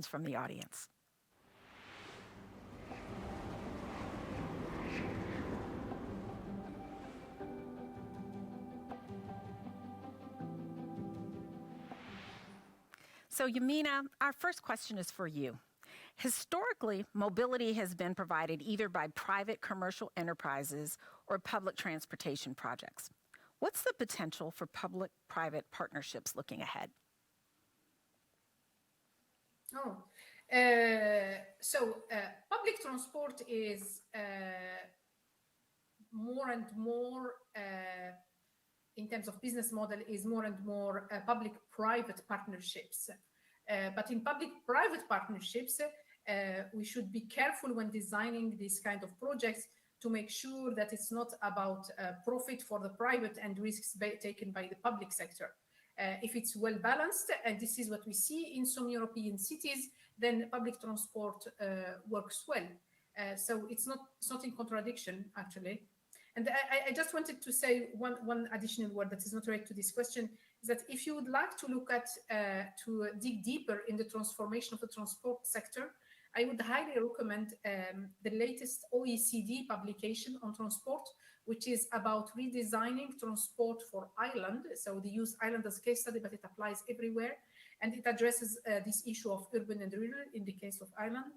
from the audience. So Yamina, our first question is for you. Historically, mobility has been provided either by private commercial enterprises or public transportation projects. What's the potential for public-private partnerships looking ahead? Public transport is more and more, in terms of business model, is more and more public-private partnerships. But in public-private partnerships, we should be careful when designing these kind of projects to make sure that it's not about profit for the private and risks taken by the public sector. If it's well balanced, and this is what we see in some European cities, then public transport works well. So it's not in contradiction, actually. And I just wanted to say one additional word that is not related to this question, is that if you would like to look at, to dig deeper in the transformation of the transport sector, I would highly recommend the latest OECD publication on transport, which is about redesigning transport for Ireland. So they use Ireland as a case study, but it applies everywhere. And it addresses this issue of urban and rural in the case of Ireland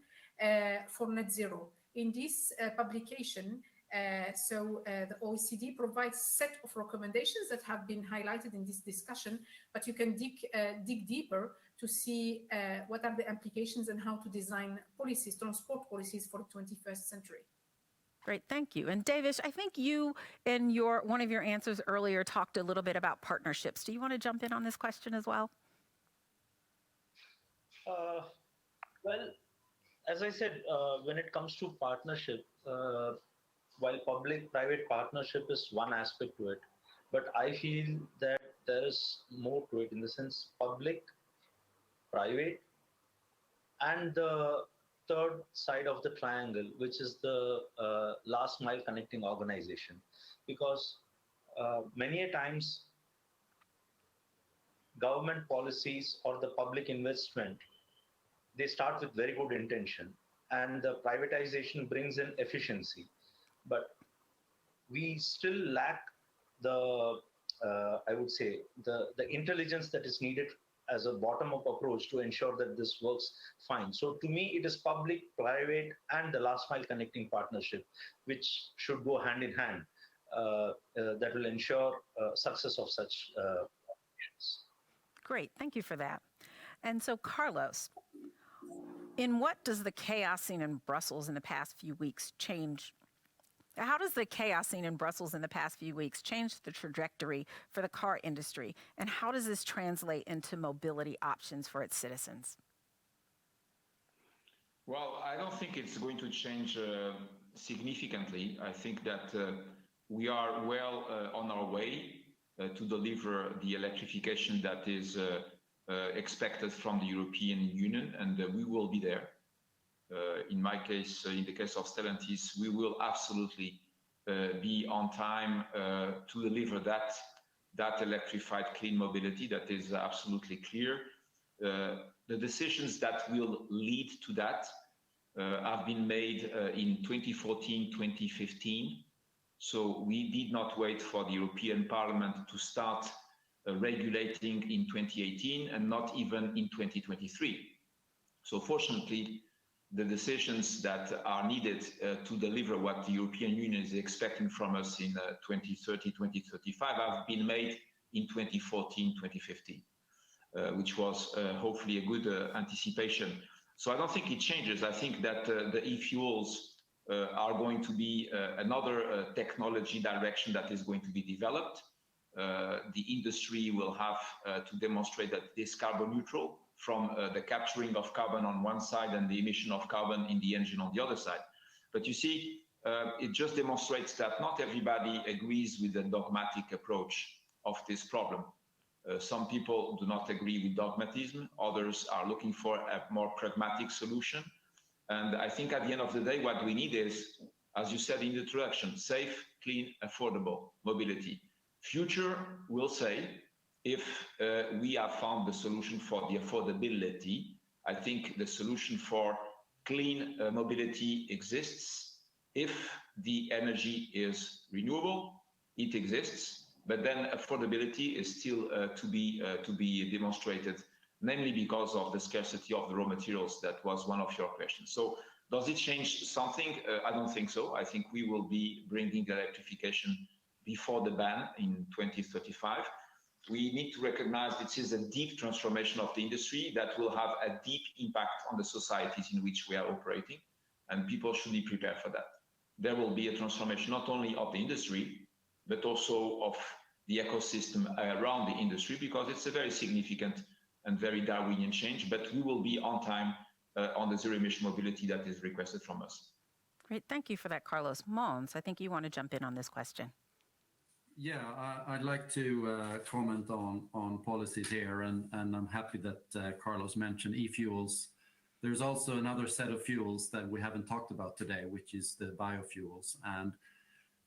for net zero. In this publication, the OECD provides a set of recommendations that have been highlighted in this discussion, but you can dig deeper to see what are the implications and how to design policies, transport policies for the 21st century. Great, thank you. And Davish, I think you, in one of your answers earlier, talked a little bit about partnerships. Do you want to jump in on this question as well? Well, as I said, when it comes to partnership, while public-private partnership is one aspect to it, but I feel that there is more to it in the sense public, private, and the third side of the triangle, which is the last mile connecting organization. Because many a times government policies or the public investment, they start with very good intention, and the privatization brings in efficiency. But we still lack the, I would say, the intelligence that is needed as a bottom-up approach to ensure that this works fine. So to me, it is public, private, and the last mile connecting partnership, which should go hand in hand, that will ensure success of such projects. Great, thank you for that. And so Carlos, in what does the chaos seen in Brussels in the past few weeks change? How does the chaos seen in Brussels in the past few weeks change the trajectory for the car industry? And how does this translate into mobility options for its citizens? Well, I don't think it's going to change significantly. I think that we are well on our way to deliver the electrification that is expected from the European Union, and we will be there. In my case, in the case of Stellantis, we will absolutely be on time to deliver that electrified clean mobility. That is absolutely clear. The decisions that will lead to that have been made in 2014, 2015. So we did not wait for the European Parliament to start regulating in 2018 and not even in 2023. So fortunately, the decisions that are needed to deliver what the European Union is expecting from us in 2030, 2035 have been made in 2014, 2015, which was hopefully a good anticipation. So I don't think it changes. I think that the e-fuels are going to be another technology direction that is going to be developed. The industry will have to demonstrate that it is carbon neutral from the capturing of carbon on one side and the emission of carbon in the engine on the other side. But you see, it just demonstrates that not everybody agrees with the dogmatic approach of this problem. Some people do not agree with dogmatism. Others are looking for a more pragmatic solution. And I think at the end of the day, what we need is, as you said in the introduction, safe, clean, affordable mobility. Future will say, if we have found the solution for the affordability, I think the solution for clean mobility exists. If the energy is renewable, it exists, but then affordability is still to be demonstrated, namely because of the scarcity of the raw materials. That was one of your questions. So does it change something? I don't think so. I think we will be bringing electrification before the ban in 2035. We need to recognize this is a deep transformation of the industry that will have a deep impact on the societies in which we are operating, and people should be prepared for that. There will be a transformation not only of the industry, but also of the ecosystem around the industry, because it's a very significant and very Darwinian change, but we will be on time on the zero emission mobility that is requested from us. Great, thank you for that, Carlos. Mons, I think you want to jump in on this question. Yeah, I'd like to comment on policies here, and I'm happy that Carlos mentioned e-fuels. There's also another set of fuels that we haven't talked about today, which is the biofuels. And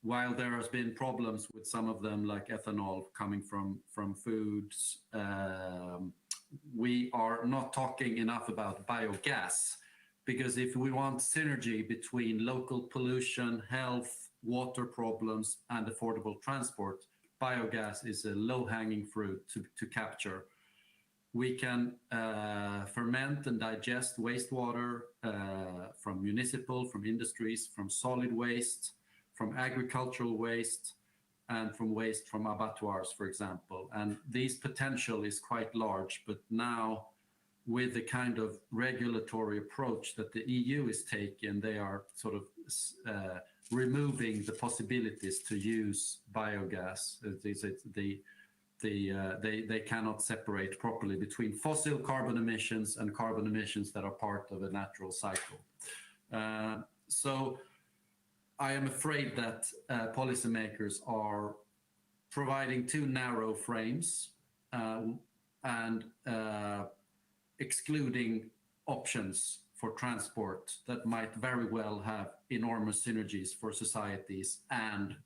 while there has been problems with some of them, like ethanol coming from foods, we are not talking enough about biogas, because if we want synergy between local pollution, health, water problems, and affordable transport, biogas is a low-hanging fruit to capture. We can ferment and digest wastewater from municipal, from industries, from solid waste, from agricultural waste, and from waste from abattoirs, for example. And this potential is quite large, but now with the kind of regulatory approach that the EU is taking, they are sort of removing the possibilities to use biogas. They cannot separate properly between fossil carbon emissions and carbon emissions that are part of a natural cycle. So I am afraid that policymakers are providing too narrow frames and excluding options for transport that might very well have enormous synergies for societies, and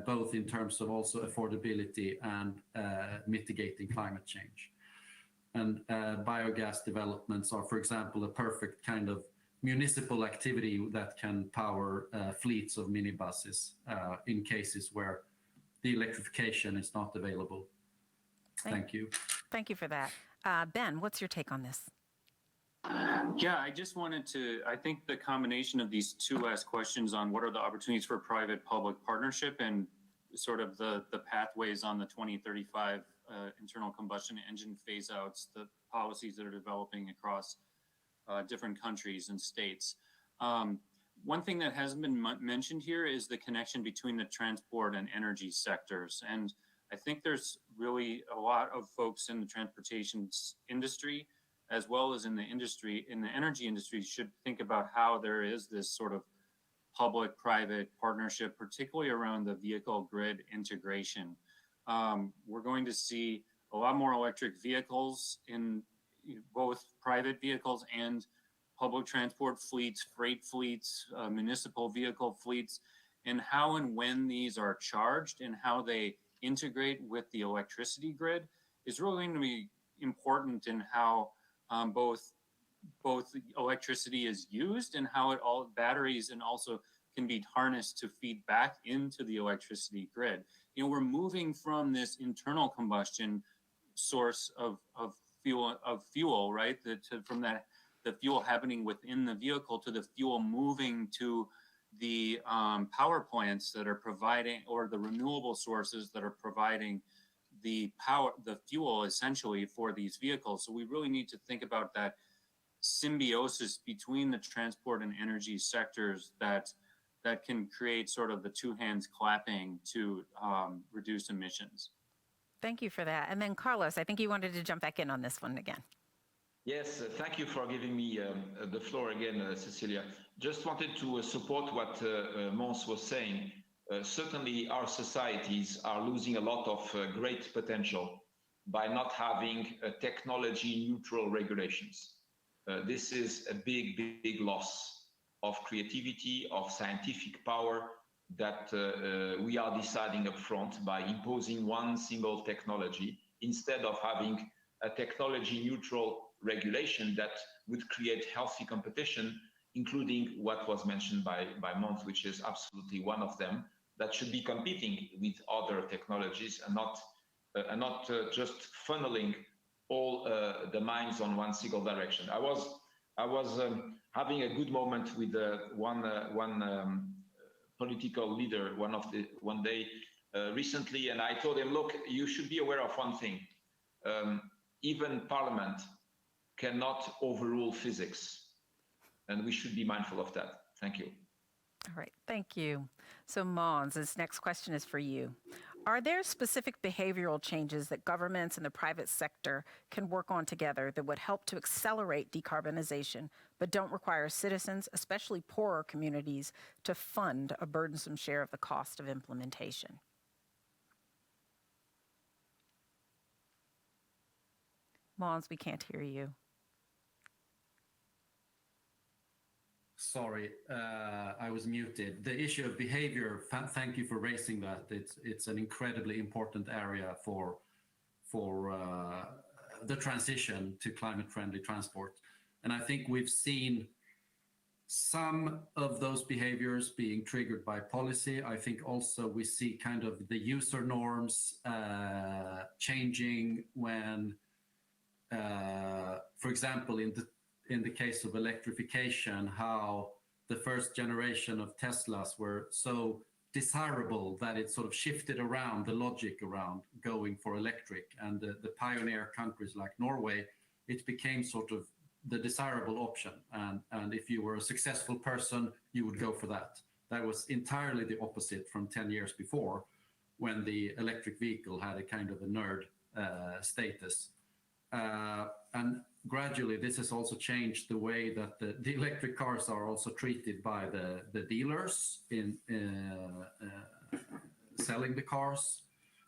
both in terms of also affordability and mitigating climate change. And biogas developments are, for example, a perfect kind of municipal activity that can power fleets of minibuses in cases where the electrification is not available. Thank you. Thank you for that. Ben, what's your take on this? Yeah, I just wanted to, I think the combination of these two last questions on what are the opportunities for private-public partnership and sort of the pathways on the 2035 internal combustion engine phase-outs, the policies that are developing across different countries and states. One thing that hasn't been mentioned here is the connection between the transport and energy sectors. And I think there's really a lot of folks in the transportation industry, as well as in the industry, in the energy industry, should think about how there is this sort of public-private partnership, particularly around the vehicle grid integration. We're going to see a lot more electric vehicles in both private vehicles and public transport fleets, freight fleets, municipal vehicle fleets, and how and when these are charged and how they integrate with the electricity grid is really going to be important in how both electricity is used and how all batteries and also can be harnessed to feed back into the electricity grid. You know, we're moving from this internal combustion source of fuel, right? From the fuel happening within the vehicle to the fuel moving to the power plants that are providing, or the renewable sources that are providing the power, the fuel essentially for these vehicles. So we really need to think about that symbiosis between the transport and energy sectors that can create sort of the two hands clapping to reduce emissions. Thank you for that. And then Carlos, I think you wanted to jump back in on this one again. Yes, thank you for giving me the floor again, Cecilia. Just wanted to support what Mons was saying. Certainly our societies are losing a lot of great potential by not having technology neutral regulations. This is a big loss of creativity, of scientific power that we are deciding upfront by imposing one single technology instead of having a technology neutral regulation that would create healthy competition, including what was mentioned by Mons, which is absolutely one of them, that should be competing with other technologies and not just funneling all the minds on one single direction. I was having a good moment with one political leader one day recently, and I told him, look, you should be aware of one thing. Even Parliament cannot overrule physics, and we should be mindful of that. Thank you. All right, thank you. So Mons, this next question is for you. Are there specific behavioral changes that governments and the private sector can work on together that would help to accelerate decarbonization, but don't require citizens, especially poorer communities, to fund a burdensome share of the cost of implementation? Mons, we can't hear you. Sorry, I was muted. The issue of behavior, thank you for raising that. It's an incredibly important area for the transition to climate-friendly transport. And I think we've seen some of those behaviors being triggered by policy. I think also we see kind of the user norms changing when, for example, in the case of electrification, how the first generation of Teslas were so desirable that it sort of shifted around the logic around going for electric. And the pioneer countries like Norway, it became sort of the desirable option. And if you were a successful person, you would go for that. That was entirely the opposite from 10 years before, when the electric vehicle had a kind of a nerd status. And gradually, this has also changed the way that the electric cars are also treated by the dealers in selling the cars.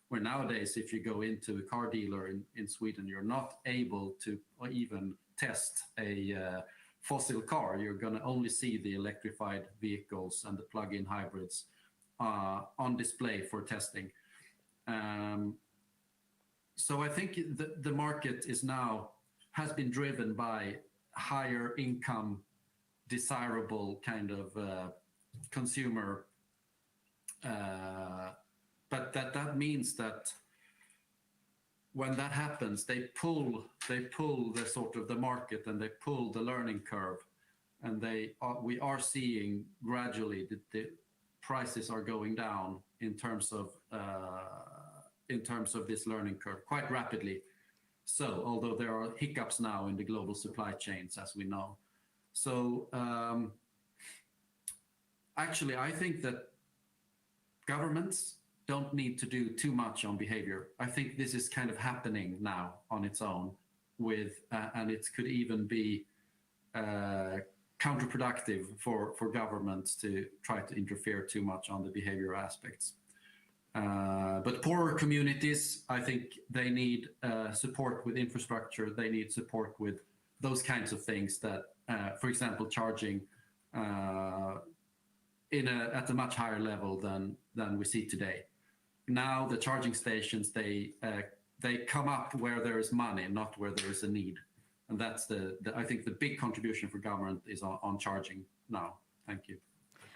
Where nowadays, if you go into a car dealer in Sweden, you're not able to even test a fossil car. You're going to only see the electrified vehicles and the plug-in hybrids on display for testing. So I think the market has been driven by higher income, desirable kind of consumer. But that means that when that happens, they pull the sort of the market and they pull the learning curve, and we are seeing gradually that the prices are going down in terms of this learning curve quite rapidly. So, although there are hiccups now in the global supply chains, as we know. So, actually, I think that governments don't need to do too much on behavior. I think this is kind of happening now on its own and it could even be counterproductive for governments to try to interfere too much on the behavior aspects. But poorer communities, I think they need support with infrastructure. They need support with those kinds of things that, for example, charging at a much higher level than we see today. Now the charging stations, they come up where there is money, not where there is a need. And that's I think the big contribution for government is on charging now. Thank you.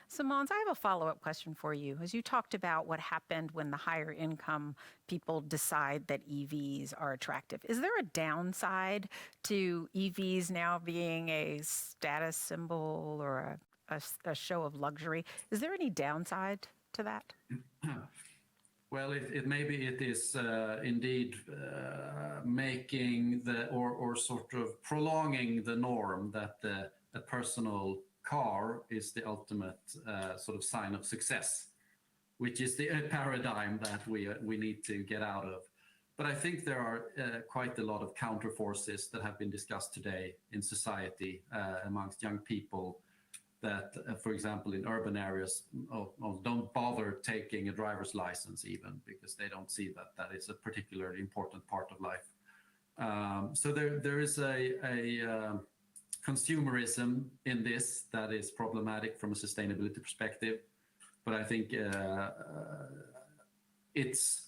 So Mons, I have a follow-up question for you. As you talked about what happened when the higher income people decide that EVs are attractive, is there a downside to EVs now being a status symbol or a show of luxury? Is there any downside to that? Well, maybe it is indeed making or sort of prolonging the norm that a personal car is the ultimate sort of sign of success, which is the paradigm that we need to get out of. But I think there are quite a lot of counter forces that have been discussed today in society amongst young people that, for example, in urban areas, don't bother taking a driver's license even because they don't see that is a particularly important part of life. So there is a consumerism in this that is problematic from a sustainability perspective, but I think it's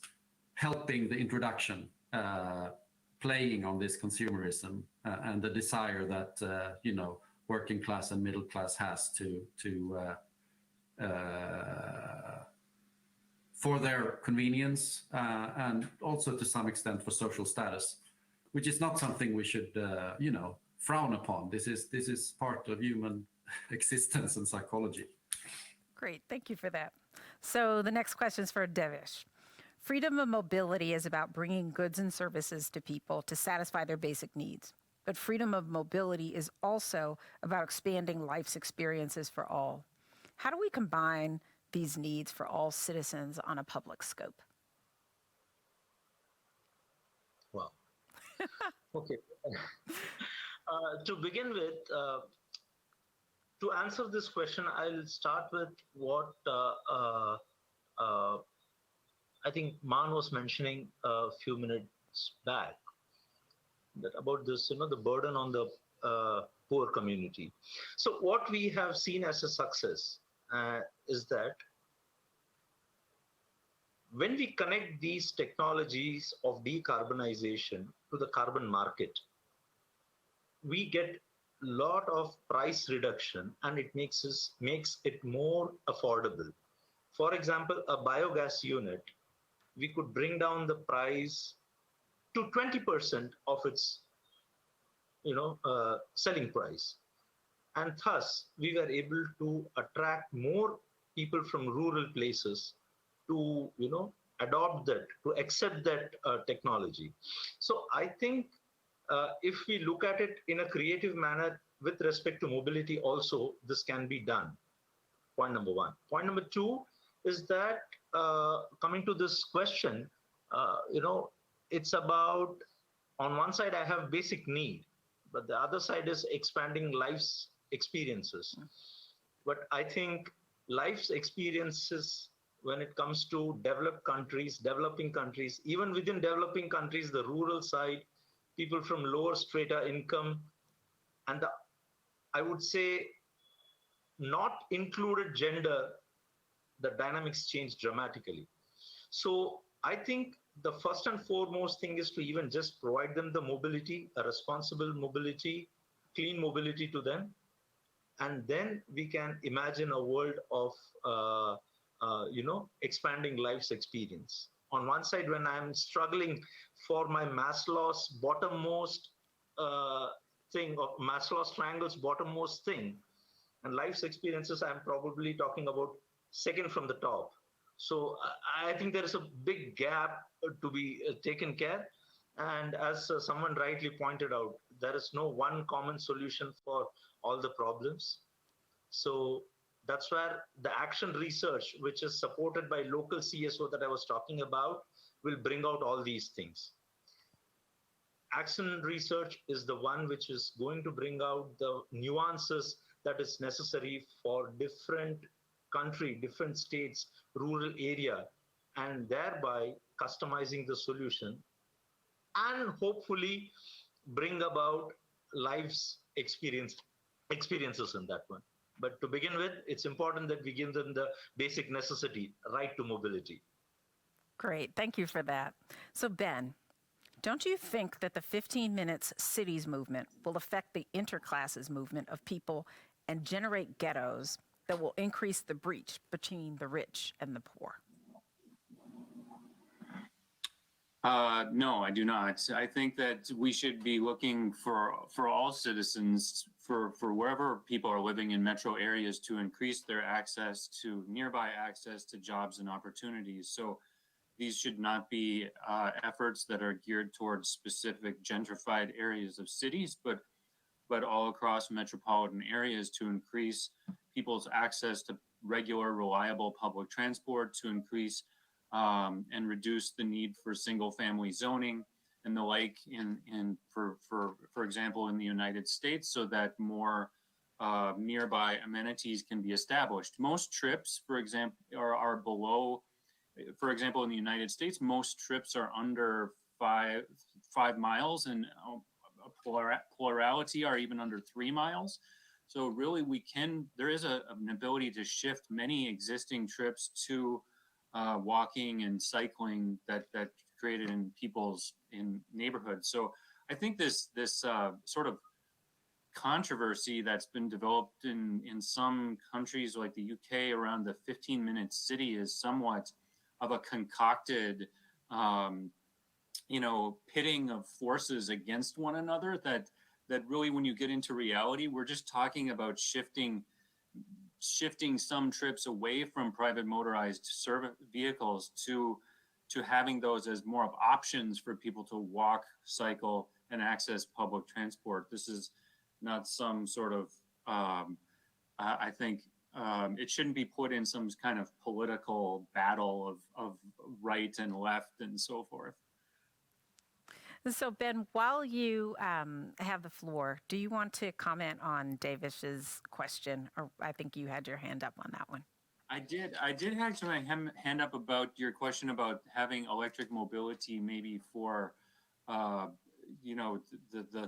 helping the introduction playing on this consumerism and the desire that working class and middle class has to for their convenience and also to some extent for social status, which is not something we should frown upon. This is part of human existence and psychology. Great, thank you for that. So the next question is for Devesh. Freedom of mobility is about bringing goods and services to people to satisfy their basic needs. But freedom of mobility is also about expanding life's experiences for all. How do we combine these needs for all citizens on a public scope? Wow. Okay. To begin with, to answer this question, I'll start with what I think Man was mentioning a few minutes back, that about this, the burden on the poor community. So what we have seen as a success is that when we connect these technologies of decarbonization to the carbon market, we get a lot of price reduction, and it makes it more affordable. For example, a biogas unit, we could bring down the price to 20% of its selling price, and thus we were able to attract more people from rural places to adopt that, to accept that technology. So I think if we look at it in a creative manner with respect to mobility also, this can be done. Point number one. Point number two is that coming to this question, it's about, on one side I have basic need, but the other side is expanding life's experiences. But I think life's experiences, when it comes to developing countries, even within developing countries, the rural side, people from lower strata income, and I would say not included gender, the dynamics change dramatically. So I think the first and foremost thing is to even just provide them the mobility, a responsible mobility, clean mobility to them. And then we can imagine a world of, expanding life's experience. On one side, when I'm struggling for my Maslow's bottommost thing, or Maslow's triangle's bottommost thing, and life's experiences, I'm probably talking about second from the top. So I think there is a big gap to be taken care. And as someone rightly pointed out, there is no one common solution for all the problems. So that's where the action research, which is supported by local CSO that I was talking about, will bring out all these things. Action research is the one which is going to bring out the nuances that is necessary for different country, different states, rural area, and thereby customizing the solution and hopefully bring about life's experiences in that one. But to begin with, it's important that we give them the basic necessity, right to mobility. Great, thank you for that. So Ben, don't you think that the 15 Minutes Cities movement will affect the interclasses movement of people and generate ghettos that will increase the breach between the rich and the poor? No, I do not. I think that we should be looking for all citizens, for wherever people are living in metro areas, to increase their access to nearby access to jobs and opportunities. So these should not be efforts that are geared towards specific gentrified areas of cities, but all across metropolitan areas, to increase people's access to regular, reliable public transport, to increase and reduce the need for single-family zoning and the like, for example, in the United States, so that more nearby amenities can be established. Most trips, for example, are below. For example, in the United States, most trips are under 5 miles, and a plurality are even under 3 miles. So really, there is an ability to shift many existing trips to walking and cycling that created in neighborhoods. So I think this sort of controversy that's been developed in some countries like the UK around the 15-minute city is somewhat of a concocted pitting of forces against one another that really, when you get into reality, we're just talking about shifting some trips away from private motorized service vehicles to having those as more of options for people to walk, cycle, and access public transport. This is not some sort of, I think it shouldn't be put in some kind of political battle of right and left and so forth. So, Ben, while you have the floor, do you want to comment on Davish's question? Or I think you had your hand up on that one. I did have my hand up about your question about having electric mobility, maybe for, the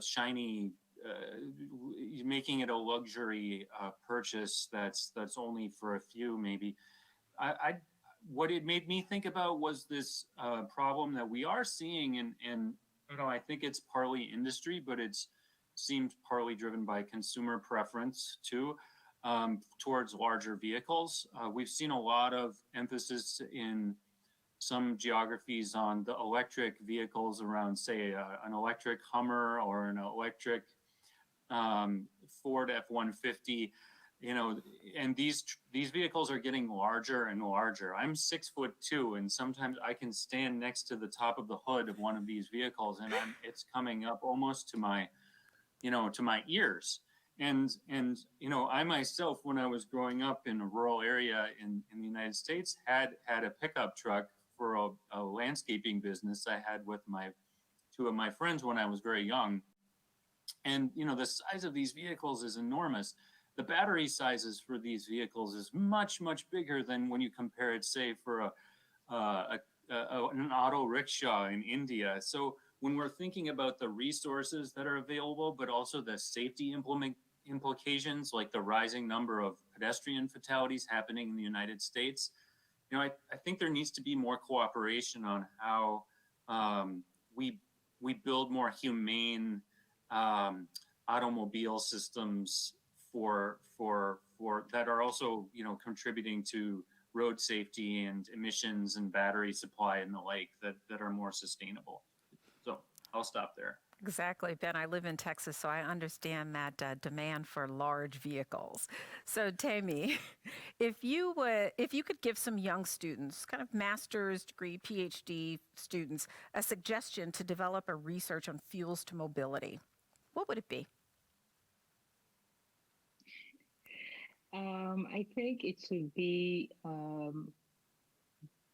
shiny, making it a luxury purchase that's only for a few, maybe. What it made me think about was this problem that we are seeing, and I think it's partly industry, but it's seemed partly driven by consumer preference too, towards larger vehicles. We've seen a lot of emphasis in some geographies on the electric vehicles around, say, an electric Hummer or an electric Ford F-150. And these vehicles are getting larger and larger. I'm 6'2", and sometimes I can stand next to the top of the hood of one of these vehicles, and it's coming up almost to my ears. And I myself, when I was growing up in a rural area in the United States, had a pickup truck for a landscaping business I had with two of my friends when I was very young. And the size of these vehicles is enormous. The battery sizes for these vehicles is much, much bigger than when you compare it, say, for an auto rickshaw in India. So when we're thinking about the resources that are available, but also the safety implications, like the rising number of pedestrian fatalities happening in the United States, I think there needs to be more cooperation on how we build more humane automobile systems for that are also contributing to road safety and emissions and battery supply and the like that are more sustainable. So I'll stop there. Exactly, Ben. I live in Texas, so I understand that demand for large vehicles. So, Tammy, if you could give some young students, kind of master's degree, PhD students, a suggestion to develop a research on fuels to mobility, what would it be? I think it would be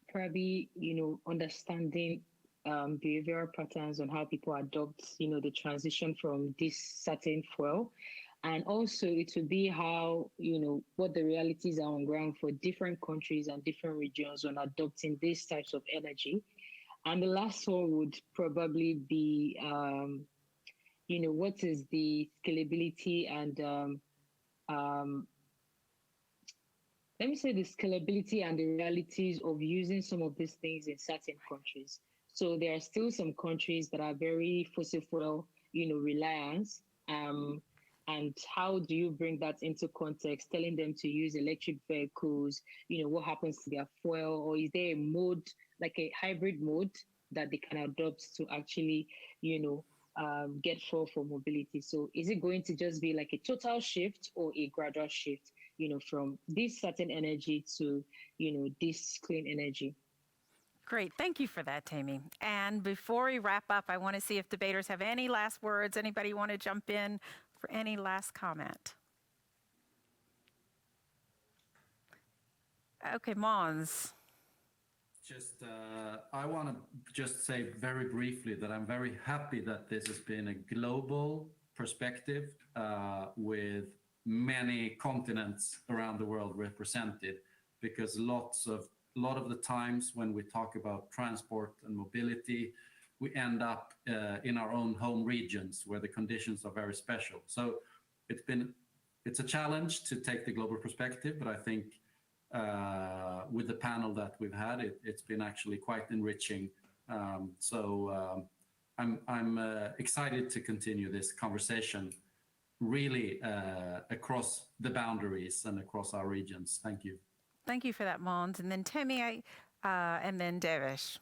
probably, understanding behavioral patterns on how people adopt, the transition from this certain fuel. And also it would be how, what the realities are on ground for different countries and different regions on adopting these types of energy. And the last one would probably be, what is the scalability and let me say the scalability and the realities of using some of these things in certain countries. So there are still some countries that are very fossil fuel, reliant. And how do you bring that into context, telling them to use electric vehicles, what happens to their fuel, or is there a mode, like a hybrid mode that they can adopt to actually, get fuel for mobility? So is it going to just be like a total shift or a gradual shift? From this certain energy to, this clean energy. Great. Thank you for that, Tammy. And before we wrap up, I want to see if debaters have any last words. Anybody want to jump in for any last comment? Okay, Mons. I want to just say very briefly that I'm very happy that this has been a global perspective with many continents around the world represented, because a lot of the times when we talk about transport and mobility, we end up in our own home regions where the conditions are very special. So it's a challenge to take the global perspective, but I think with the panel that we've had, it's been actually quite enriching I'm excited to continue this conversation really across the boundaries and across our regions. Thank you. Thank you for that, Mons. And then Timmy, and then Devish.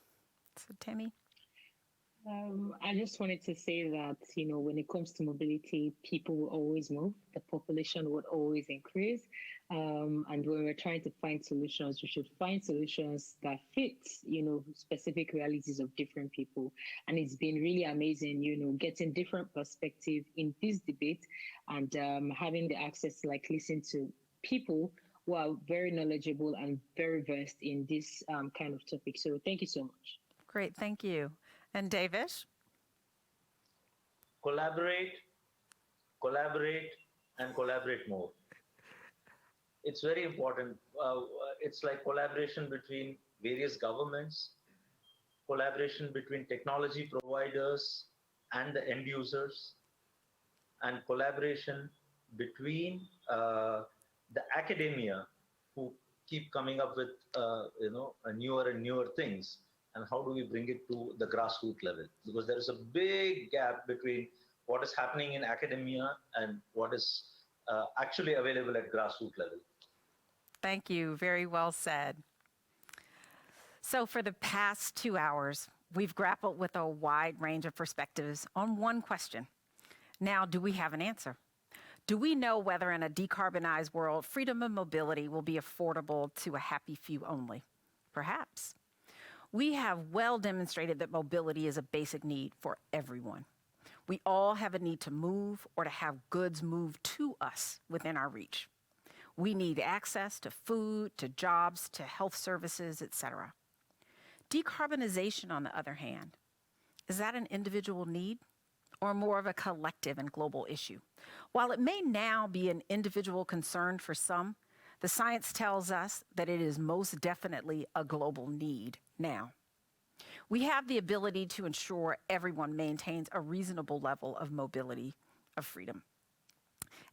So Timmy? I just wanted to say that, when it comes to mobility, people will always move, the population would always increase. And when we're trying to find solutions, we should find solutions that fit, specific realities of different people. And it's been really amazing, getting different perspective in this debate and having the access to listen to people who are very knowledgeable and very versed in this kind of topic. So thank you so much. Great, thank you. And Davish? Collaborate, and collaborate more. It's very important. It's like collaboration between various governments, collaboration between technology providers and the end users, and collaboration between the academia who keep coming up with newer and newer things. And how do we bring it to the grassroots level? Because there is a big gap between what is happening in academia and what is actually available at grassroots level. Thank you. Very well said. So for the past 2 hours, we've grappled with a wide range of perspectives on one question. Now, do we have an answer? Do we know whether in a decarbonized world, freedom of mobility will be affordable to a happy few only? Perhaps. We have well demonstrated that mobility is a basic need for everyone. We all have a need to move or to have goods moved to us within our reach. We need access to food, to jobs, to health services, etc. Decarbonization, on the other hand, is that an individual need or more of a collective and global issue? While it may now be an individual concern for some, the science tells us that it is most definitely a global need now. We have the ability to ensure everyone maintains a reasonable level of mobility, of freedom.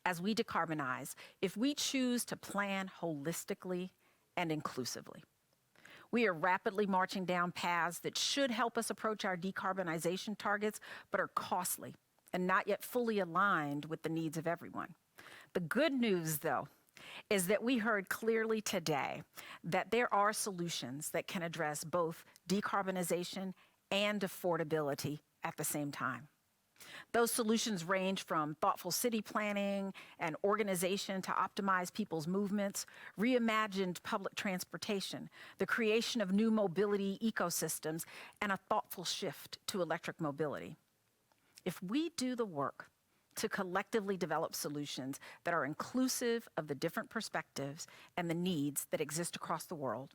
As we decarbonize, if we choose to plan holistically and inclusively, we are rapidly marching down paths that should help us approach our decarbonization targets, but are costly and not yet fully aligned with the needs of everyone. The good news, though, is that we heard clearly today that there are solutions that can address both decarbonization and affordability at the same time. Those solutions range from thoughtful city planning and organization to optimize people's movements, reimagined public transportation, the creation of new mobility ecosystems, and a thoughtful shift to electric mobility. If we do the work to collectively develop solutions that are inclusive of the different perspectives and the needs that exist across the world,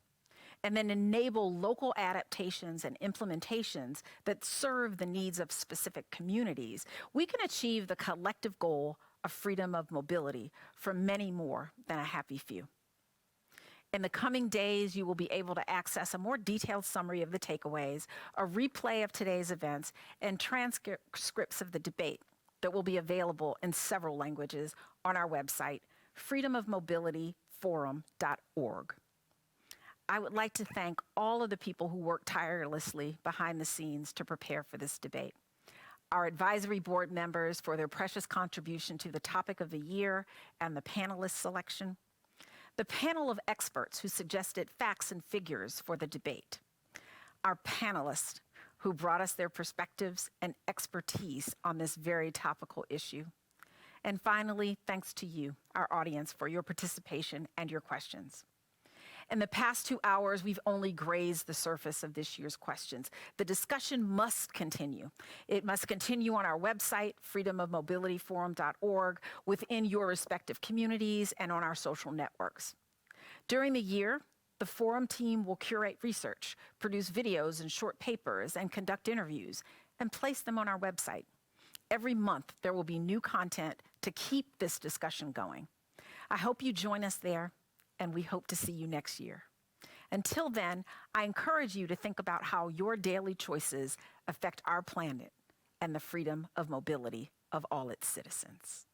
and then enable local adaptations and implementations that serve the needs of specific communities, we can achieve the collective goal of freedom of mobility for many more than a happy few. In the coming days, you will be able to access a more detailed summary of the takeaways, a replay of today's events, and transcripts of the debate that will be available in several languages on our website, freedomofmobilityforum.org. I would like to thank all of the people who worked tirelessly behind the scenes to prepare for this debate. Our advisory board members for their precious contribution to the topic of the year and the panelist selection. The panel of experts who suggested facts and figures for the debate. Our panelists who brought us their perspectives and expertise on this very topical issue. And finally, thanks to you, our audience, for your participation and your questions. In the past 2 hours, we've only grazed the surface of this year's questions. The discussion must continue. It must continue on our website, freedomofmobilityforum.org, within your respective communities, and on our social networks. During the year, the forum team will curate research, produce videos and short papers, and conduct interviews, and place them on our website. Every month, there will be new content to keep this discussion going. I hope you join us there, and we hope to see you next year. Until then, I encourage you to think about how your daily choices affect our planet and the freedom of mobility of all its citizens.